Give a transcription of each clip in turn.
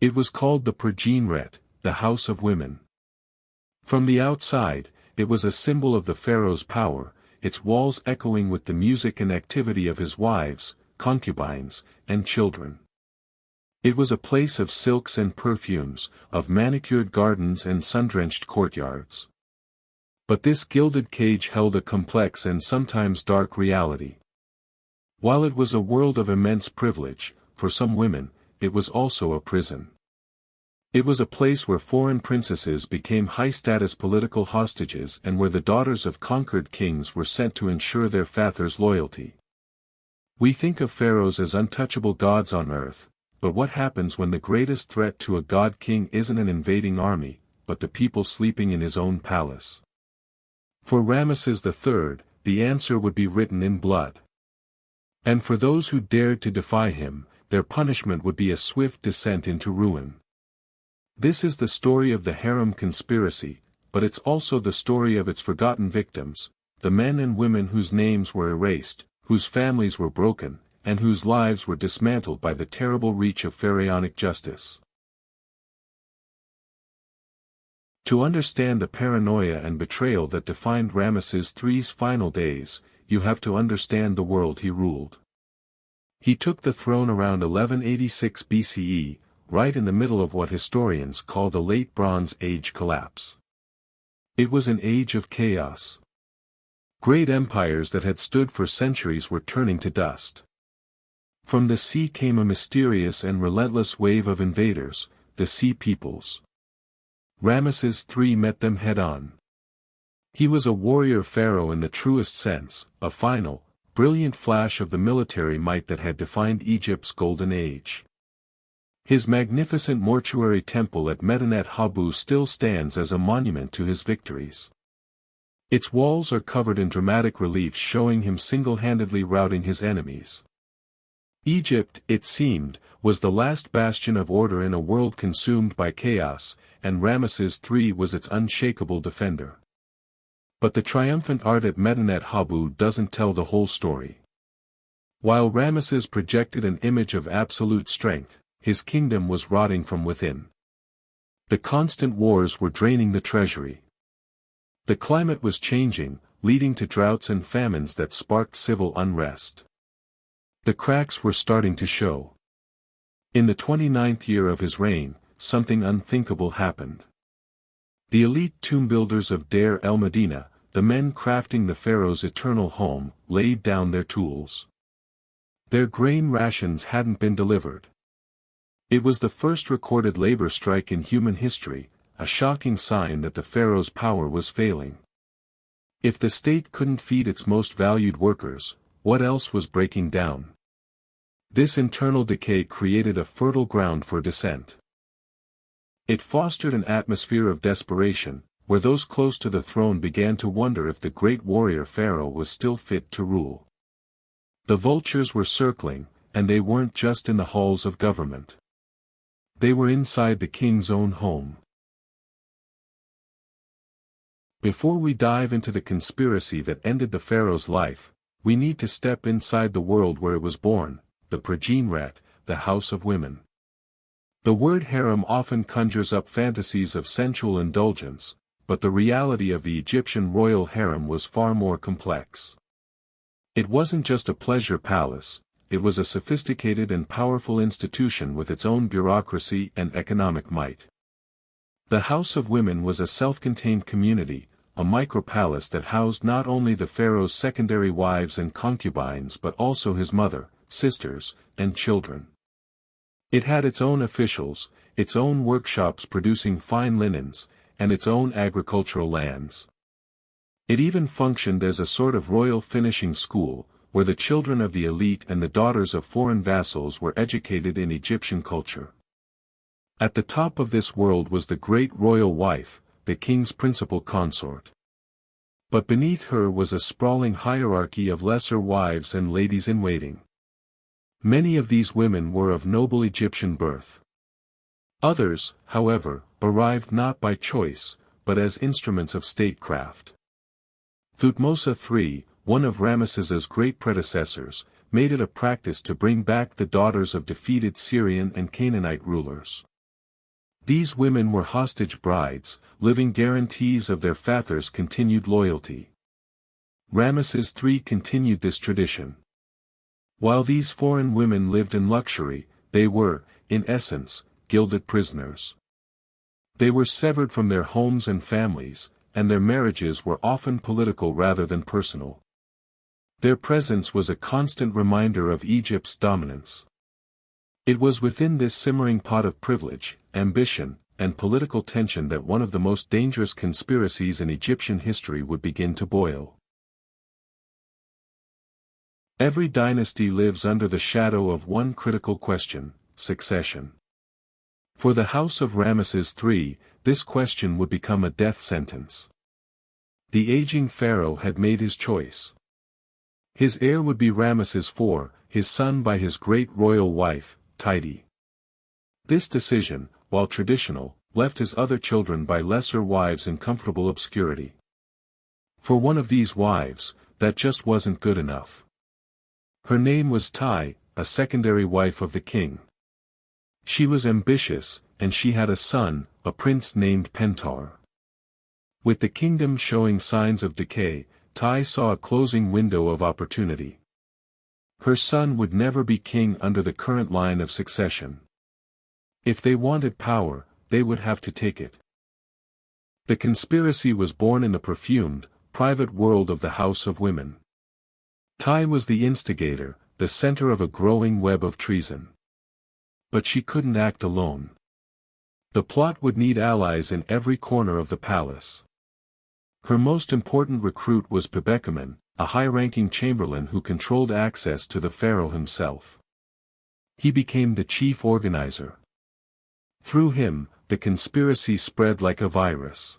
It was called the Pentawer, the House of Women. From the outside, it was a symbol of the pharaoh's power, its walls echoing with the music and activity of his wives, concubines, and children. It was a place of silks and perfumes, of manicured gardens and sun-drenched courtyards. But this gilded cage held a complex and sometimes dark reality. While it was a world of immense privilege, for some women, it was also a prison. It was a place where foreign princesses became high-status political hostages and where the daughters of conquered kings were sent to ensure their father's loyalty. We think of pharaohs as untouchable gods on earth, but what happens when the greatest threat to a god-king isn't an invading army, but the people sleeping in his own palace? For Ramesses III, the answer would be written in blood. And for those who dared to defy him, their punishment would be a swift descent into ruin. This is the story of the Harem Conspiracy, but it's also the story of its forgotten victims, the men and women whose names were erased, whose families were broken, and whose lives were dismantled by the terrible reach of pharaonic justice. To understand the paranoia and betrayal that defined Ramesses III's final days, you have to understand the world he ruled. He took the throne around 1186 BCE, right in the middle of what historians call the Late Bronze Age collapse. It was an age of chaos. Great empires that had stood for centuries were turning to dust. From the sea came a mysterious and relentless wave of invaders, the Sea Peoples. Ramesses III met them head-on. He was a warrior pharaoh in the truest sense, a final, brilliant flash of the military might that had defined Egypt's golden age. His magnificent mortuary temple at Medinet Habu still stands as a monument to his victories. Its walls are covered in dramatic reliefs showing him single-handedly routing his enemies. Egypt, it seemed, was the last bastion of order in a world consumed by chaos, and Ramesses III was its unshakable defender. But the triumphant art at Medinet Habu doesn't tell the whole story. While Ramesses projected an image of absolute strength, his kingdom was rotting from within. The constant wars were draining the treasury. The climate was changing, leading to droughts and famines that sparked civil unrest. The cracks were starting to show. In the 29th year of his reign, something unthinkable happened. The elite tomb builders of Deir el-Medina, the men crafting the pharaoh's eternal home, laid down their tools. Their grain rations hadn't been delivered. It was the first recorded labor strike in human history, a shocking sign that the pharaoh's power was failing. If the state couldn't feed its most valued workers, what else was breaking down? This internal decay created a fertile ground for dissent. It fostered an atmosphere of desperation, where those close to the throne began to wonder if the great warrior pharaoh was still fit to rule. The vultures were circling, and they weren't just in the halls of government. They were inside the king's own home. Before we dive into the conspiracy that ended the pharaoh's life, we need to step inside the world where it was born, the Pentawer, the House of Women. The word harem often conjures up fantasies of sensual indulgence, but the reality of the Egyptian royal harem was far more complex. It wasn't just a pleasure palace, it was a sophisticated and powerful institution with its own bureaucracy and economic might. The House of Women was a self-contained community, a micro-palace that housed not only the pharaoh's secondary wives and concubines but also his mother, sisters, and children. It had its own officials, its own workshops producing fine linens, and its own agricultural lands. It even functioned as a sort of royal finishing school, where the children of the elite and the daughters of foreign vassals were educated in Egyptian culture. At the top of this world was the great royal wife, the king's principal consort. But beneath her was a sprawling hierarchy of lesser wives and ladies-in-waiting. Many of these women were of noble Egyptian birth. Others, however, arrived not by choice, but as instruments of statecraft. Thutmose III, one of Ramesses's great predecessors, made it a practice to bring back the daughters of defeated Syrian and Canaanite rulers. These women were hostage brides, living guarantees of their father's continued loyalty. Ramesses III continued this tradition. While these foreign women lived in luxury, they were, in essence, gilded prisoners. They were severed from their homes and families, and their marriages were often political rather than personal. Their presence was a constant reminder of Egypt's dominance. It was within this simmering pot of privilege, ambition, and political tension that one of the most dangerous conspiracies in Egyptian history would begin to boil. Every dynasty lives under the shadow of one critical question: succession. For the house of Ramesses III, this question would become a death sentence. The aging pharaoh had made his choice. His heir would be Ramesses IV, his son by his great royal wife, Tiye. This decision, while traditional, left his other children by lesser wives in comfortable obscurity. For one of these wives, that just wasn't good enough. Her name was Tiye, a secondary wife of the king. She was ambitious, and she had a son, a prince named Pentawer. With the kingdom showing signs of decay, Tiye saw a closing window of opportunity. Her son would never be king under the current line of succession. If they wanted power, they would have to take it. The conspiracy was born in the perfumed, private world of the House of Women. Tiye was the instigator, the center of a growing web of treason. But she couldn't act alone. The plot would need allies in every corner of the palace. Her most important recruit was Pebekamen, a high-ranking chamberlain who controlled access to the pharaoh himself. He became the chief organizer. Through him, the conspiracy spread like a virus.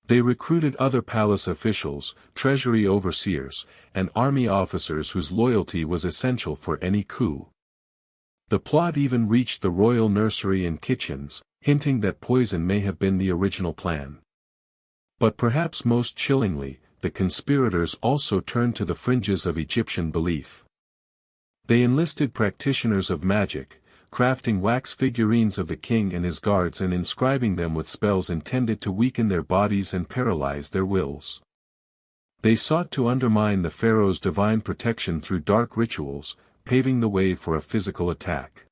They recruited other palace officials, treasury overseers, and army officers whose loyalty was essential for any coup. The plot even reached the royal nursery and kitchens, hinting that poison may have been the original plan. But perhaps most chillingly, the conspirators also turned to the fringes of Egyptian belief. They enlisted practitioners of magic, crafting wax figurines of the king and his guards and inscribing them with spells intended to weaken their bodies and paralyze their wills. They sought to undermine the pharaoh's divine protection through dark rituals, paving the way for a physical attack.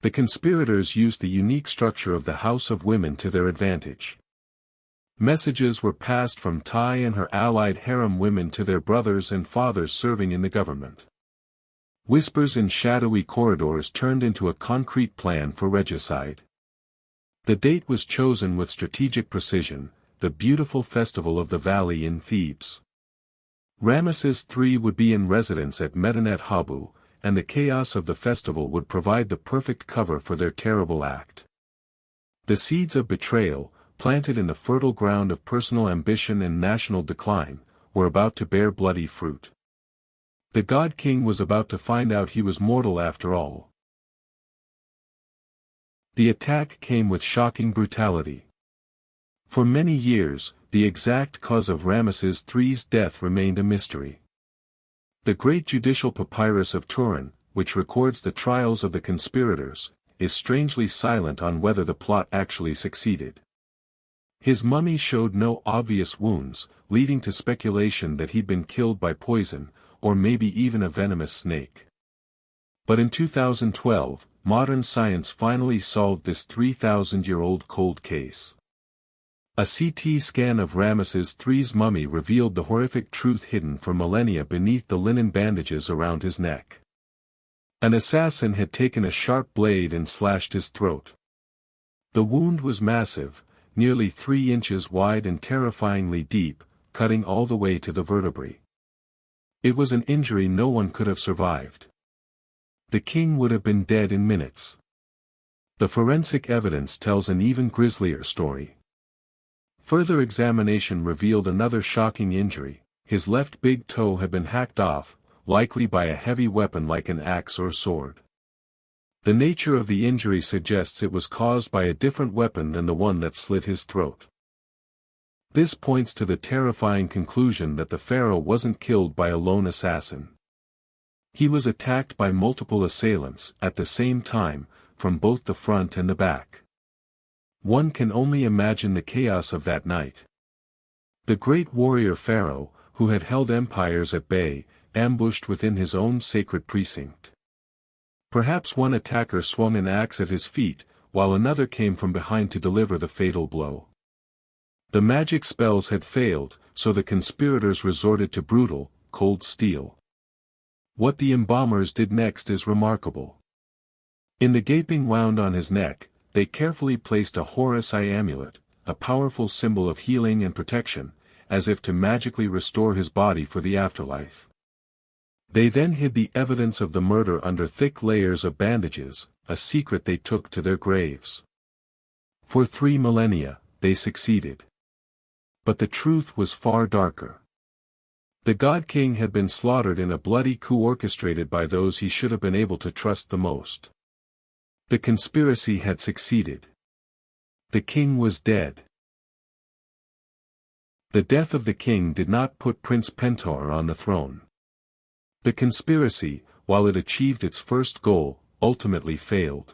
The conspirators used the unique structure of the House of Women to their advantage. Messages were passed from Tiye and her allied harem women to their brothers and fathers serving in the government. Whispers in shadowy corridors turned into a concrete plan for regicide. The date was chosen with strategic precision: the beautiful festival of the valley in Thebes. Ramesses III would be in residence at Medinet Habu, and the chaos of the festival would provide the perfect cover for their terrible act. The seeds of betrayal, planted in the fertile ground of personal ambition and national decline, were about to bear bloody fruit. The god-king was about to find out he was mortal after all. The attack came with shocking brutality. For many years, the exact cause of Ramesses III's death remained a mystery. The great judicial papyrus of Turin, which records the trials of the conspirators, is strangely silent on whether the plot actually succeeded. His mummy showed no obvious wounds, leading to speculation that he'd been killed by poison, or maybe even a venomous snake. But in 2012, modern science finally solved this 3,000-year-old cold case. A CT scan of Ramesses III's mummy revealed the horrific truth hidden for millennia beneath the linen bandages around his neck. An assassin had taken a sharp blade and slashed his throat. The wound was massive, nearly 3 inches wide and terrifyingly deep, cutting all the way to the vertebrae. It was an injury no one could have survived. The king would have been dead in minutes. The forensic evidence tells an even grislier story. Further examination revealed another shocking injury: his left big toe had been hacked off, likely by a heavy weapon like an axe or sword. The nature of the injury suggests it was caused by a different weapon than the one that slit his throat. This points to the terrifying conclusion that the pharaoh wasn't killed by a lone assassin. He was attacked by multiple assailants at the same time, from both the front and the back. One can only imagine the chaos of that night. The great warrior Pharaoh, who had held empires at bay, ambushed within his own sacred precinct. Perhaps one attacker swung an axe at his feet, while another came from behind to deliver the fatal blow. The magic spells had failed, so the conspirators resorted to brutal, cold steel. What the embalmers did next is remarkable. In the gaping wound on his neck, they carefully placed a Horus Eye amulet, a powerful symbol of healing and protection, as if to magically restore his body for the afterlife. They then hid the evidence of the murder under thick layers of bandages, a secret they took to their graves. For 3 millennia, they succeeded. But the truth was far darker. The God King had been slaughtered in a bloody coup orchestrated by those he should have been able to trust the most. The conspiracy had succeeded. The king was dead. The death of the king did not put Prince Pentawer on the throne. The conspiracy, while it achieved its first goal, ultimately failed.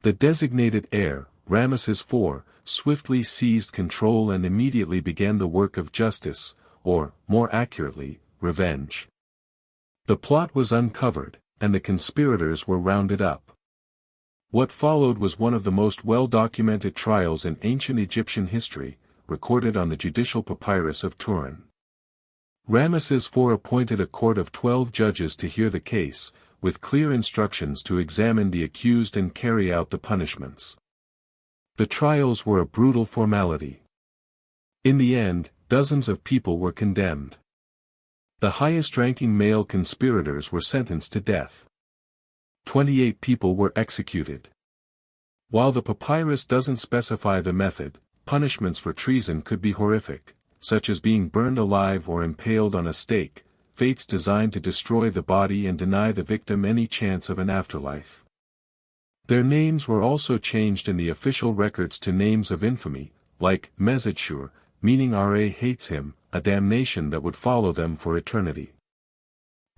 The designated heir, Ramesses IV, swiftly seized control and immediately began the work of justice, or, more accurately, revenge. The plot was uncovered, and the conspirators were rounded up. What followed was one of the most well-documented trials in ancient Egyptian history, recorded on the judicial papyrus of Turin. Ramesses IV appointed a court of 12 judges to hear the case, with clear instructions to examine the accused and carry out the punishments. The trials were a brutal formality. In the end, dozens of people were condemned. The highest-ranking male conspirators were sentenced to death. 28 people were executed. While the papyrus doesn't specify the method, punishments for treason could be horrific, such as being burned alive or impaled on a stake, fates designed to destroy the body and deny the victim any chance of an afterlife. Their names were also changed in the official records to names of infamy, like Mesetsure, meaning Ra hates him, a damnation that would follow them for eternity.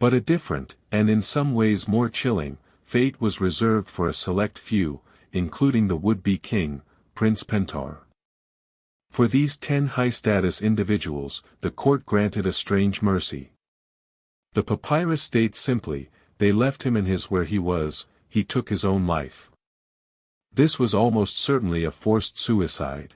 But a different, and in some ways more chilling, fate was reserved for a select few, including the would-be king, Prince Pentawer. For these 10 high-status individuals, the court granted a strange mercy. The papyrus states simply, they left him in his where he was, he took his own life. This was almost certainly a forced suicide.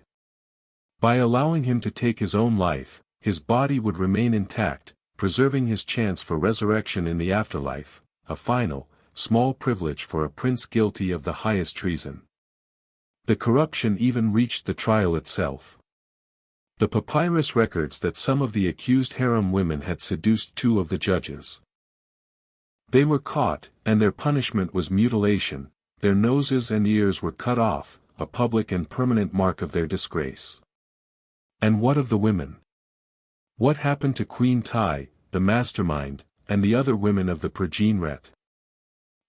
By allowing him to take his own life, his body would remain intact, preserving his chance for resurrection in the afterlife, a final, small privilege for a prince guilty of the highest treason. The corruption even reached the trial itself. The papyrus records that some of the accused harem women had seduced 2 of the judges. They were caught, and their punishment was mutilation. Their noses and ears were cut off, a public and permanent mark of their disgrace. And what of the women? What happened to Queen Tiye, the mastermind, and the other women of the Progeniret?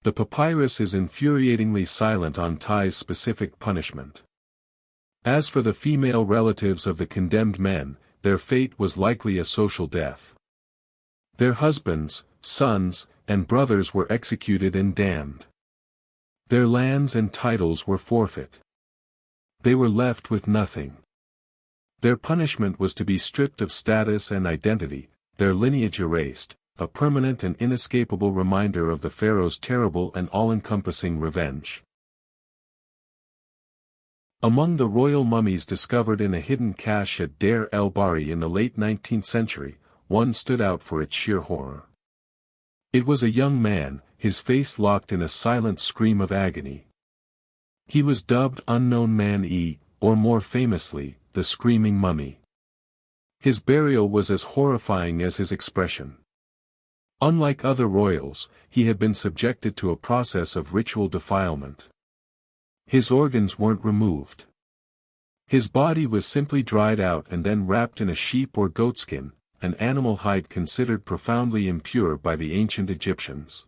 The papyrus is infuriatingly silent on Tiye's specific punishment. As for the female relatives of the condemned men, their fate was likely a social death. Their husbands, sons, and brothers were executed and damned. Their lands and titles were forfeit. They were left with nothing. Their punishment was to be stripped of status and identity, their lineage erased, a permanent and inescapable reminder of the pharaoh's terrible and all-encompassing revenge. Among the royal mummies discovered in a hidden cache at Deir el-Bahri in the late 19th century, one stood out for its sheer horror. It was a young man, his face locked in a silent scream of agony. He was dubbed Unknown Man E, or more famously, the Screaming Mummy. His burial was as horrifying as his expression. Unlike other royals, he had been subjected to a process of ritual defilement. His organs weren't removed. His body was simply dried out and then wrapped in a sheep or goatskin, an animal hide considered profoundly impure by the ancient Egyptians.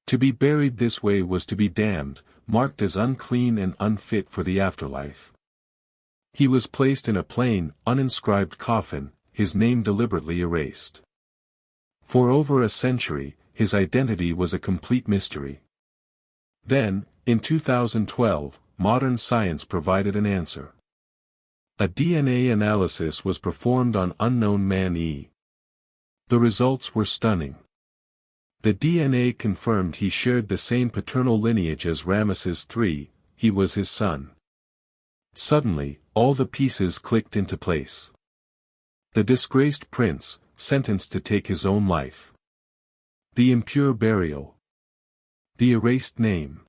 To be buried this way was to be damned, marked as unclean and unfit for the afterlife. He was placed in a plain, uninscribed coffin, his name deliberately erased. For over a century, his identity was a complete mystery. Then, in 2012, modern science provided an answer. A DNA analysis was performed on unknown man E. The results were stunning. The DNA confirmed he shared the same paternal lineage as Ramesses III, he was his son. Suddenly, all the pieces clicked into place. The disgraced prince, sentenced to take his own life. The impure burial. The erased name.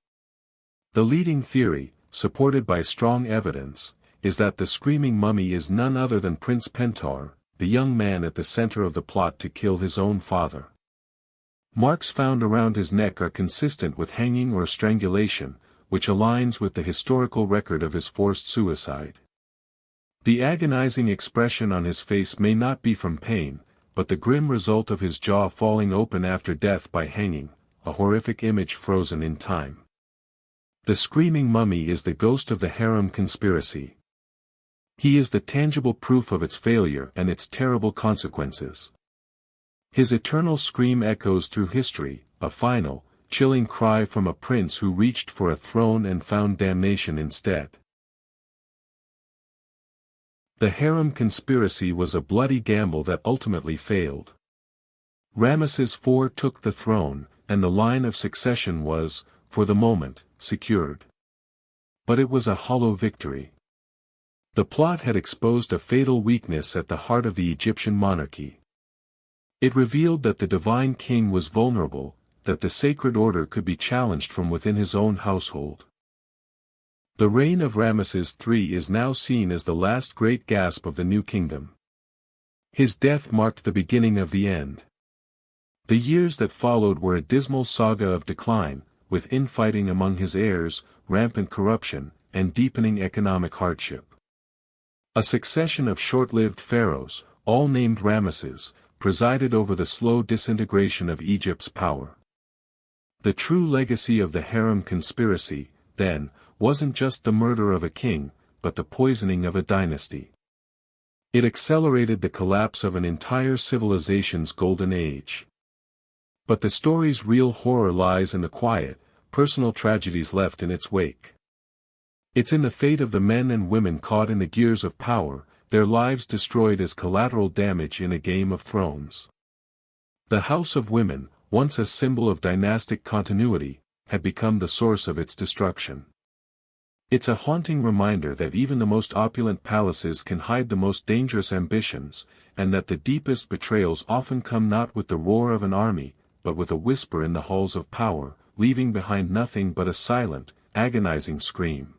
The leading theory, supported by strong evidence, is that the screaming mummy is none other than Prince Pentawer, the young man at the center of the plot to kill his own father. Marks found around his neck are consistent with hanging or strangulation, which aligns with the historical record of his forced suicide. The agonizing expression on his face may not be from pain, but the grim result of his jaw falling open after death by hanging, a horrific image frozen in time. The screaming mummy is the ghost of the Harem Conspiracy. He is the tangible proof of its failure and its terrible consequences. His eternal scream echoes through history, a final, chilling cry from a prince who reached for a throne and found damnation instead. The Harem Conspiracy was a bloody gamble that ultimately failed. Ramesses IV took the throne, and the line of succession was, for the moment, secured. But it was a hollow victory. The plot had exposed a fatal weakness at the heart of the Egyptian monarchy. It revealed that the divine king was vulnerable, that the sacred order could be challenged from within his own household. The reign of Ramesses III is now seen as the last great gasp of the new kingdom. His death marked the beginning of the end. The years that followed were a dismal saga of decline, with infighting among his heirs, rampant corruption, and deepening economic hardship. A succession of short-lived pharaohs, all named Ramesses, presided over the slow disintegration of Egypt's power. The true legacy of the Harem Conspiracy, then, wasn't just the murder of a king, but the poisoning of a dynasty. It accelerated the collapse of an entire civilization's golden age. But the story's real horror lies in the quiet, personal tragedies left in its wake. It's in the fate of the men and women caught in the gears of power, their lives destroyed as collateral damage in a Game of Thrones. The House of Women, once a symbol of dynastic continuity, had become the source of its destruction. It's a haunting reminder that even the most opulent palaces can hide the most dangerous ambitions, and that the deepest betrayals often come not with the roar of an army, but with a whisper in the halls of power, leaving behind nothing but a silent, agonizing scream.